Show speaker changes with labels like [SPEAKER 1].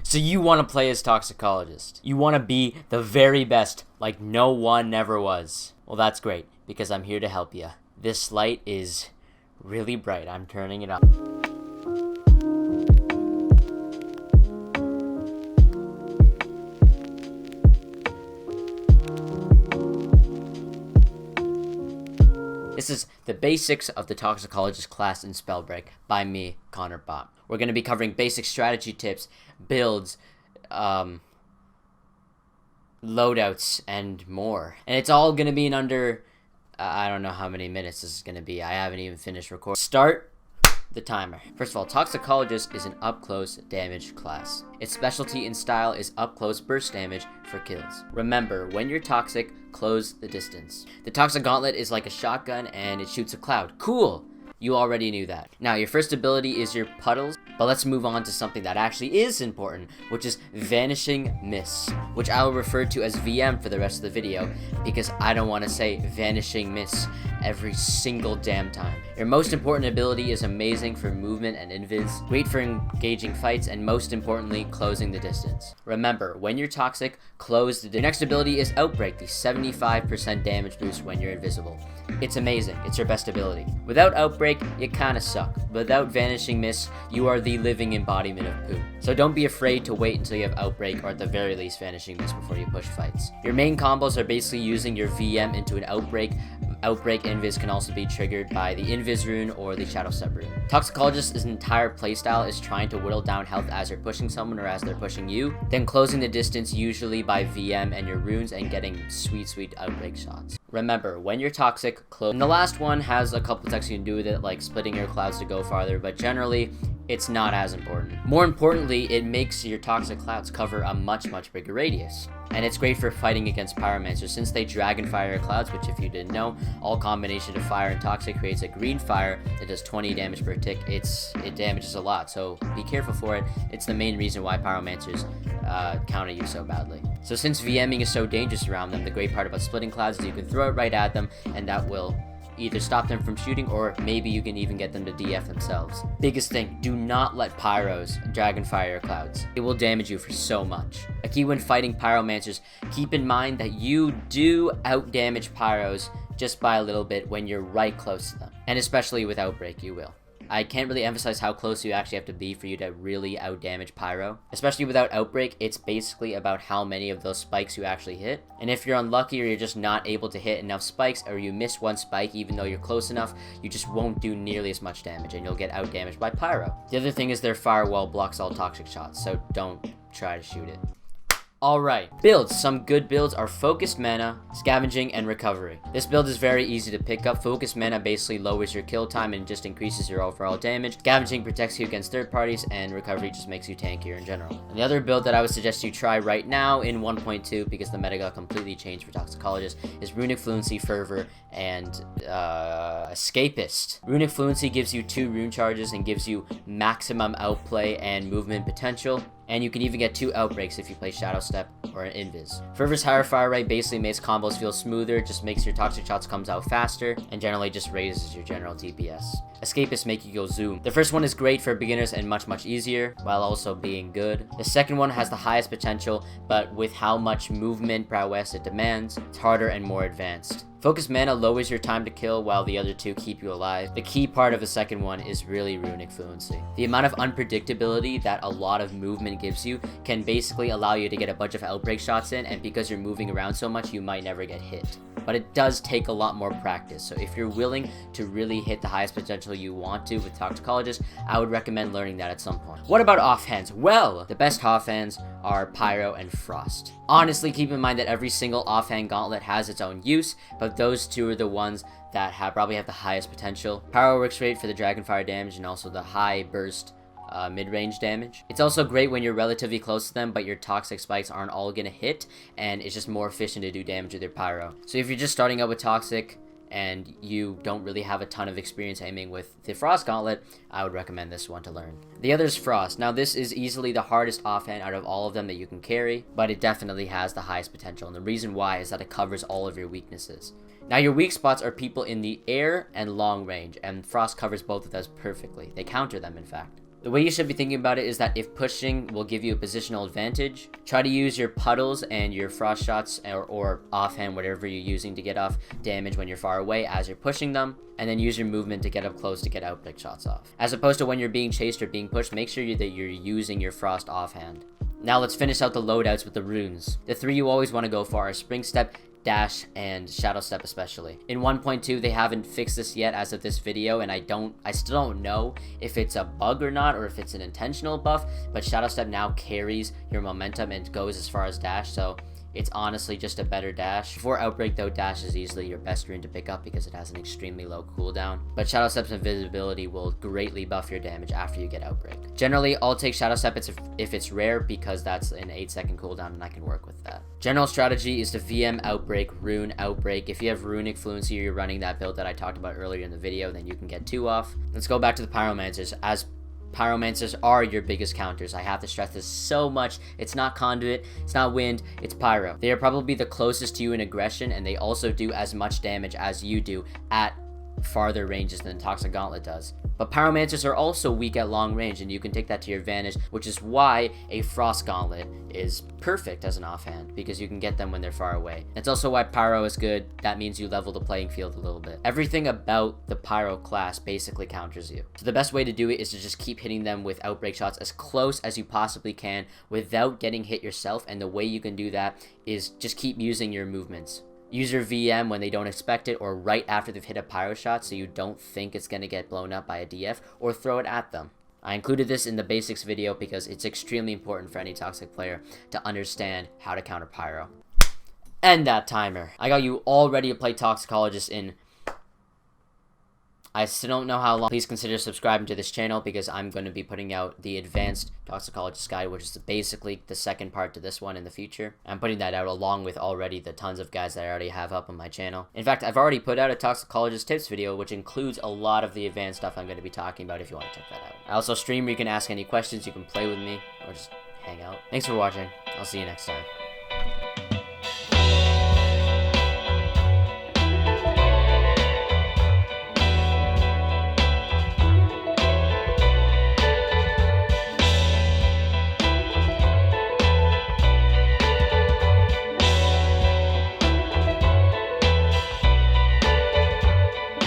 [SPEAKER 1] So you want to play as toxicologist. You want to be the very best, like no one ever was. Well, that's great, because I'm here to help you. This light is really bright. I'm turning it up. This is the basics of the toxicologist class in Spellbreak by me, Connortbot. We're going to be covering basic strategy tips, builds, loadouts, and more. And it's all going to be in under, I don't know how many minutes this is going to be. I haven't even finished recording. Start the timer. First of all, Toxicologist is an up-close damage class. Its specialty in style is up-close burst damage for kills. Remember, when you're toxic, close the distance. The Toxic Gauntlet is like a shotgun and it shoots a cloud. Cool! You already knew that. Now, your first ability is your puddles, but let's move on to something that actually is important, which is Vanishing Miss, which I will refer to as VM for the rest of the video, because I don't want to say Vanishing Miss every single damn time. Your most important ability is amazing for movement and invis, great for engaging fights, and most importantly, closing the distance. Remember, when you're toxic, close the distance. Your next ability is Outbreak, the 75% damage boost when you're invisible. It's amazing. It's your best ability. Without Outbreak, you kinda suck. Without Vanishing Miss, you are the living embodiment of poo. So don't be afraid to wait until you have Outbreak, or at the very least Vanishing Miss, before you push fights. Your main combos are basically using your VM into an Outbreak. Outbreak Invis can also be triggered by the Invis rune or the Shadow Step rune. Toxicologist's entire playstyle is trying to whittle down health as you're pushing someone or as they're pushing you, then closing the distance usually by VM and your runes and getting sweet Outbreak shots. Remember, when you're toxic, close. And the last one has a couple techs you can do with it, like splitting your clouds to go farther, but generally, it's not as important. More importantly, it makes your toxic clouds cover a much bigger radius. And it's great for fighting against pyromancers since they dragon fire your clouds, which if you didn't know, all combination of fire and toxic creates a green fire that does 20 damage per tick. It damages a lot, so be careful for it. It's the main reason why pyromancers counter you so badly. So since VMing is so dangerous around them, the great part about splitting clouds is you can throw it right at them, and that will either stop them from shooting, or maybe you can even get them to DF themselves. Biggest thing, do not let pyros dragon fire your clouds. It will damage you for so much. A key when fighting pyromancers, keep in mind that you do outdamage pyros just by a little bit when you're right close to them. And especially with Outbreak, you will. I can't really emphasize how close you actually have to be for you to really outdamage pyro. Especially without Outbreak, it's basically about how many of those spikes you actually hit. And if you're unlucky or you're just not able to hit enough spikes, or you miss one spike even though you're close enough, you just won't do nearly as much damage and you'll get outdamaged by pyro. The other thing is their firewall blocks all toxic shots, so don't try to shoot it. Alright, builds. Some good builds are Focused Mana, Scavenging, and Recovery. This build is very easy to pick up. Focused Mana basically lowers your kill time and just increases your overall damage. Scavenging protects you against third parties, and Recovery just makes you tankier in general. And the other build that I would suggest you try right now in 1.2, because the meta got completely changed for Toxicologist, is Runic Fluency, Fervor, and Escapist. Runic Fluency gives you 2 rune charges and gives you maximum outplay and movement potential. And you can even get 2 Outbreaks if you play Shadow Step or an Invis. Fervor's higher fire rate basically makes combos feel smoother, just makes your toxic shots comes out faster, and generally just raises your general DPS. Escapists make you go zoom. The first one is great for beginners and much easier, while also being good. The second one has the highest potential, but with how much movement prowess it demands, it's harder and more advanced. Focused Mana lowers your time to kill while the other 2 keep you alive. The key part of the second one is really Runic Fluency. The amount of unpredictability that a lot of movement gives you can basically allow you to get a bunch of Outbreak shots in, and because you're moving around so much, you might never get hit. But it does take a lot more practice, so if you're willing to really hit the highest potential you want to with Toxicologist, I would recommend learning that at some point. What about offhands? Well, the best offhands are Pyro and Frost. Honestly, keep in mind that every single offhand gauntlet has its own use, but those 2 are the ones that probably have the highest potential. Pyro works great for the Dragonfire damage and also the high burst mid-range damage. It's also great when you're relatively close to them, but your toxic spikes aren't all gonna hit, and it's just more efficient to do damage with your pyro. So if you're just starting out with toxic and you don't really have a ton of experience aiming with the Frost Gauntlet, I would recommend this one to learn. The other is Frost. Now this is easily the hardest offhand out of all of them that you can carry, but it definitely has the highest potential, and the reason why is that it covers all of your weaknesses. Now your weak spots are people in the air and long range, and Frost covers both of those perfectly. They counter them, in fact. The way you should be thinking about it is that if pushing will give you a positional advantage, try to use your puddles and your frost shots or offhand, whatever you're using to get off damage when you're far away as you're pushing them, and then use your movement to get up close to get outbreak shots off. As opposed to when you're being chased or being pushed, make sure that you're using your frost offhand. Now let's finish out the loadouts with the runes. The 3 you always want to go for are Spring Step, Dash, and Shadow Step especially. In 1.2 they haven't fixed this yet as of this video, and I still don't know if it's a bug or not, or if it's an intentional buff, but Shadow Step now carries your momentum and goes as far as Dash, so it's honestly just a better dash. Before Outbreak though, Dash is easily your best rune to pick up because it has an extremely low cooldown, but Shadow Step's invisibility will greatly buff your damage after you get Outbreak. Generally, I'll take Shadow Step if it's rare because that's an 8-second cooldown and I can work with that. General strategy is to VM Outbreak, rune Outbreak. If you have runic fluency or you're running that build that I talked about earlier in the video, then you can get 2 off. Let's go back to the Pyromancers. As Pyromancers are your biggest counters. I have to stress this so much. It's not Conduit, it's not Wind, it's Pyro. They are probably the closest to you in aggression, and they also do as much damage as you do at farther ranges than Toxic Gauntlet does. But Pyromancers are also weak at long range, and you can take that to your advantage, which is why a Frost Gauntlet is perfect as an offhand, because you can get them when they're far away. It's also why Pyro is good. That means you level the playing field a little bit. Everything about the Pyro class basically counters you. So the best way to do it is to just keep hitting them with outbreak shots as close as you possibly can without getting hit yourself, and the way you can do that is just keep using your movements. Use your VM when they don't expect it, or right after they've hit a pyro shot so you don't think it's going to get blown up by a DF, or throw it at them. I included this in the basics video because it's extremely important for any toxic player to understand how to counter pyro. End that timer. I got you all ready to play Toxicologist in... I still don't know how long. Please consider subscribing to this channel because I'm going to be putting out the advanced toxicologist guide, which is basically the second part to this one in the future. I'm putting that out along with already the tons of guides that I already have up on my channel. In fact, I've already put out a toxicologist tips video, which includes a lot of the advanced stuff I'm going to be talking about if you want to check that out. I also stream where you can ask any questions, you can play with me, or just hang out. Thanks for watching. I'll see you next time.